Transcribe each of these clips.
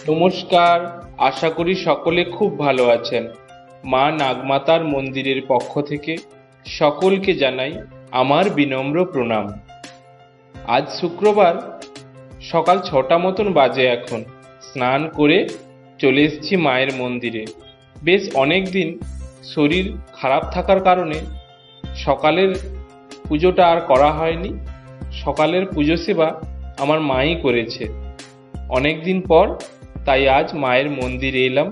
নমস্কার। আশা করি সকলে খুব ভালো আছেন। মা নাগমাতার মন্দিরের পক্ষ থেকে সকলকে জানাই আমার বিনম্র প্রণাম। আজ শুক্রবার, সকাল 6টা মতন বাজে এখন। স্নান করে চলে এসেছি মায়ের মন্দিরে। বেশ অনেক দিন শরীর খারাপ থাকার কারণে সকালের পুজোটা আর করা হয়নি। সকালের পুজো সেবা আমার মাই করেছে অনেক দিন পর, তাই আজ মায়ের মন্দিরে এলাম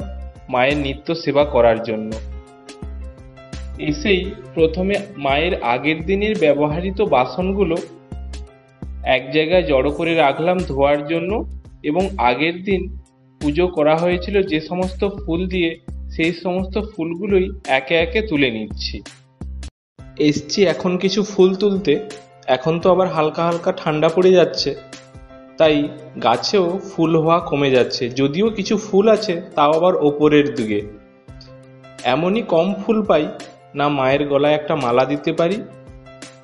মায়ের নিত্য সেবা করার জন্য। এসেই প্রথমে মায়ের আগের দিনের ব্যবহৃত বাসনগুলো এক জায়গায় জড়ো করে রাখলাম ধোয়ার জন্য, এবং আগের দিন পুজো করা হয়েছিল যে সমস্ত ফুল দিয়ে, সেই সমস্ত ফুলগুলোই একে একে তুলে নিচ্ছি। এসছি এখন কিছু ফুল তুলতে। এখন তো আবার হালকা হালকা ঠান্ডা পড়ে যাচ্ছে, তাই গাছেও ফুল হওয়া কমে যাচ্ছে। যদিও কিছু ফুল আছে, তাও আবার ওপরের দিকে। এমনই কম ফুল পাই, না মায়ের গলায় একটা মালা দিতে পারি,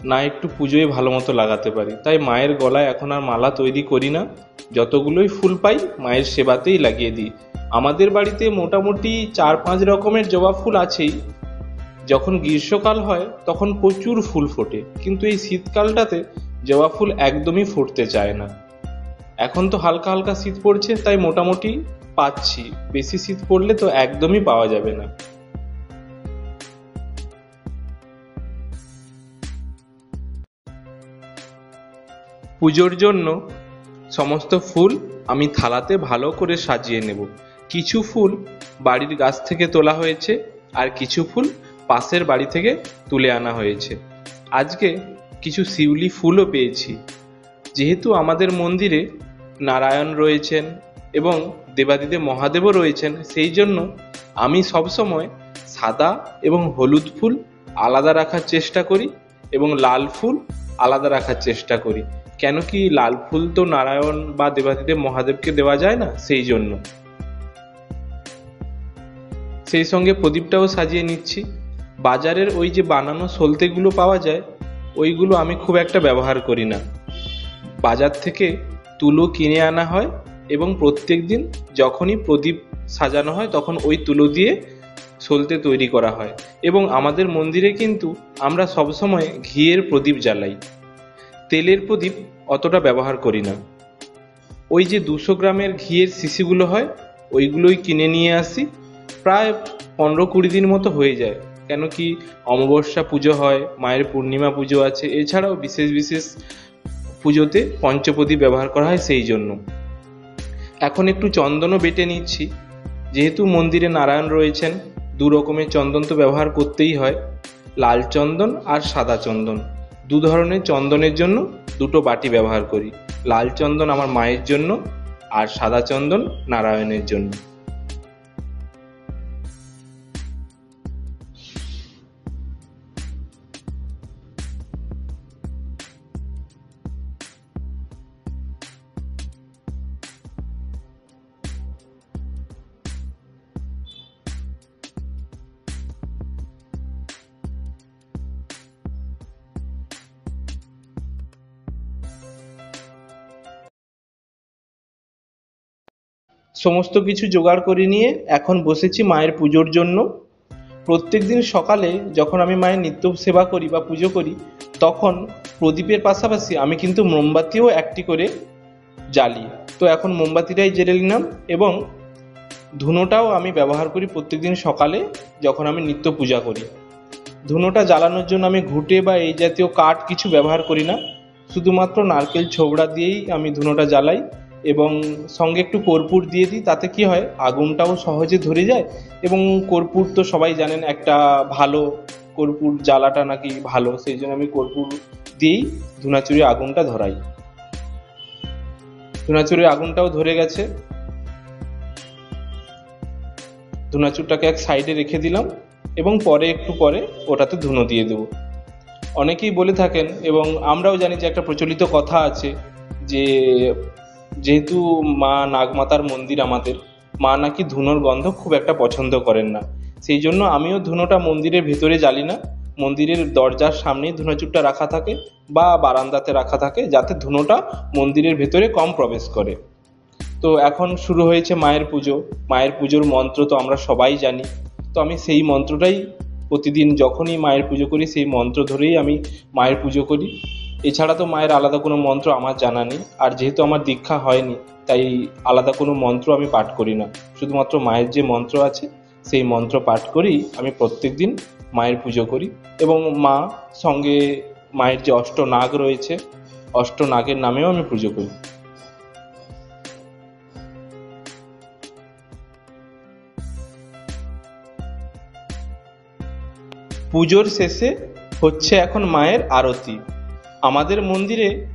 না একটু পুজোয় ভালো মতো লাগাতে পারি। তাই মায়ের গলায় এখন আর মালা তৈরি করি না। যতগুলোই ফুল পাই মায়ের সেবাতেই লাগিয়ে দিই। আমাদের বাড়িতে মোটামুটি 4-5 রকমের জবা ফুল আছেই। যখন গ্রীষ্মকাল হয় তখন প্রচুর ফুল ফোটে, কিন্তু এই শীতকালটাতে জবা ফুল একদমই ফুটতে চায় না। এখন তো হালকা হালকা শীত পড়ছে, তাই মোটামুটি পাচ্ছি। বেশি শীত পড়লে তো একদমই পাওয়া যাবে না। পুজোর জন্য সমস্ত ফুল আমি থালাতে ভালো করে সাজিয়ে নেব। কিছু ফুল বাড়ির গাছ থেকে তোলা হয়েছে, আর কিছু ফুল পাশের বাড়ি থেকে তুলে আনা হয়েছে। আজকে কিছু শিউলি ফুলও পেয়েছি। যেহেতু আমাদের মন্দিরে নারায়ণ রয়েছেন এবং দেবাদিদেব মহাদেবও রয়েছেন, সেই জন্য আমি সবসময় সাদা এবং হলুদ ফুল আলাদা রাখার চেষ্টা করি, এবং লাল ফুল আলাদা রাখার চেষ্টা করি। কেন কি, লাল ফুল তো নারায়ণ বা দেবাদিদেব মহাদেবকে দেওয়া যায় না, সেই জন্য। সেই সঙ্গে প্রদীপটাও সাজিয়ে নিচ্ছি। বাজারের ওই যে বানানো সলতেগুলো পাওয়া যায়, ওইগুলো আমি খুব একটা ব্যবহার করি না। বাজার থেকে তুলো কিনে আনা হয়, এবং প্রত্যেক দিন যখনই প্রদীপ সাজানো হয় তখন ওই তুলো দিয়ে সলতে তৈরি করা হয়। এবং আমাদের মন্দিরে কিন্তু আমরা সবসময় ঘিয়ের প্রদীপ জ্বালাই, তেলের প্রদীপ অতটা ব্যবহার করি না। ওই যে 200 গ্রামের ঘিয়ের শিশিগুলো হয়, ওইগুলোই কিনে নিয়ে আসি। প্রায় 15-20 দিন মতো হয়ে যায়। কেন কি, অমাবস্যা পুজো হয়, মায়ের পূর্ণিমা পুজো আছে, এছাড়াও বিশেষ বিশেষ পুজোতে পঞ্চপ্রদীপ ব্যবহার করা হয়, সেই জন্য। এখন একটু চন্দনও বেটে নিচ্ছি। যেহেতু মন্দিরে নারায়ণ রয়েছেন, 2 রকমের চন্দন তো ব্যবহার করতেই হয়, লাল চন্দন আর সাদা চন্দন। 2 ধরনের চন্দনের জন্য 2টো বাটি ব্যবহার করি। লাল চন্দন আমার মায়ের জন্য, আর সাদা চন্দন নারায়ণের জন্য। সমস্ত কিছু জোগাড় করে নিয়ে এখন বসেছি মায়ের পুজোর জন্য। প্রত্যেকদিন সকালে যখন আমি মায়ের নিত্য সেবা করি বা পুজো করি, তখন প্রদীপের পাশাপাশি আমি কিন্তু মোমবাতিও একটি করে জ্বালি। তো এখন মোমবাতিটাই জ্বেলে নিলাম, এবং ধুনোটাও আমি ব্যবহার করি প্রত্যেকদিন সকালে যখন আমি নিত্য পূজা করি। ধুনোটা জ্বালানোর জন্য আমি ঘুঁটে বা এই জাতীয় কাঠ কিছু ব্যবহার করি না, শুধুমাত্র নারকেল ছোবড়া দিয়েই আমি ধুনোটা জ্বালাই, এবং সঙ্গে একটু কর্পূর দিয়ে দিই। তাতে কি হয়, আগুনটাও সহজে ধরে যায়, এবং কর্পূর তো সবাই জানেন একটা ভালো, কর্পূর জ্বালাটা নাকি ভালো, সেই জন্য আমি কর্পূর দিয়েই ধুনাচুরে আগুনটা ধরাই। ধুনাচুরের আগুনটাও ধরে গেছে। ধুনাচুরটাকে এক সাইডে রেখে দিলাম, এবং একটু পরে ওটাতে ধুনো দিয়ে দেবো। অনেকেই বলে থাকেন, এবং আমরাও জানি যে একটা প্রচলিত কথা আছে যে যেহেতু মা নাগমাতার মন্দির আমাদের, মা নাকি ধুনোর গন্ধ খুব একটা পছন্দ করেন না। সেই জন্য আমিও ধুনোটা মন্দিরের ভেতরে জ্বালি না। মন্দিরের দরজার সামনেই ধুনোচুরটা রাখা থাকে, বা বারান্দাতে রাখা থাকে, যাতে ধুনোটা মন্দিরের ভেতরে কম প্রবেশ করে। তো এখন শুরু হয়েছে মায়ের পুজো। মায়ের পুজোর মন্ত্র তো আমরা সবাই জানি। তো আমি সেই মন্ত্রটাই প্রতিদিন যখনই মায়ের পুজো করি সেই মন্ত্র ধরেই আমি মায়ের পুজো করি। এছাড়া তো মায়ের আলাদা কোনো মন্ত্র আমার জানা নেই। আর যেহেতু আমার দীক্ষা হয়নি, তাই আলাদা কোনো মন্ত্র আমি পাঠ করি না। শুধুমাত্র মায়ের যে মন্ত্র আছে সেই মন্ত্র পাঠ করেই আমি প্রত্যেকদিন মায়ের পুজো করি। এবং মা সঙ্গে মায়ের যে অষ্টনাগ রয়েছে, অষ্টনাগের নামেও আমি পুজো করি। পুজোর শেষে হচ্ছে এখন মায়ের আরতি। আমাদের মন্দিরে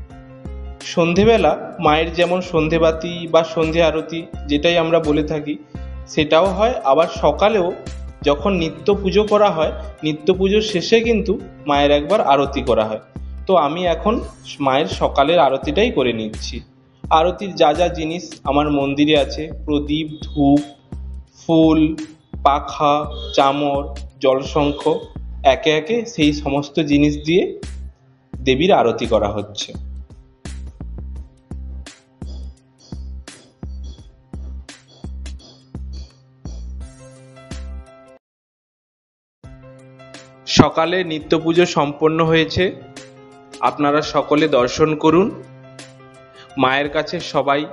সন্ধেবেলা মায়ের যেমন সন্ধেবাতি বা সন্ধে আরতি যেটাই আমরা বলে থাকি সেটাও হয়। আবার সকালেও যখন নিত্য পুজো করা হয়, নিত্য পুজোর শেষে কিন্তু মায়ের একবার আরতি করা হয়। তো আমি এখন মায়ের সকালের আরতিটাই করে নিচ্ছি। আরতির যা যা জিনিস আমার মন্দিরে আছে, প্রদীপ, ধূপ, ফুল, পাখা, চামর, জলশঙ্খ, একে একে সেই সমস্ত জিনিস দিয়ে দেবীর আরতি করা হচ্ছে। সকালে নিত্য পুজো সম্পন্ন হয়েছে। আপনারা সকলে দর্শন করুন। মায়ের কাছে সবাই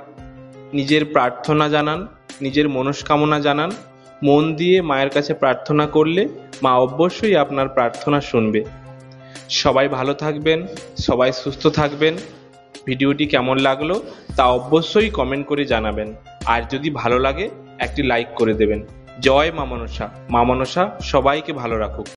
নিজের প্রার্থনা জানান, নিজের মনস্কামনা জানান। মন দিয়ে মায়ের কাছে প্রার্থনা করলে মা অবশ্যই আপনার প্রার্থনা শুনবে। সবাই ভালো থাকবেন, সবাই সুস্থ থাকবেন। ভিডিওটি কেমন লাগলো তা অবশ্যই কমেন্ট করে জানাবেন। আর যদি ভালো লাগে একটি লাইক করে দেবেন। জয় মা মনসা। মা মনসা সবাইকে ভালো রাখুক।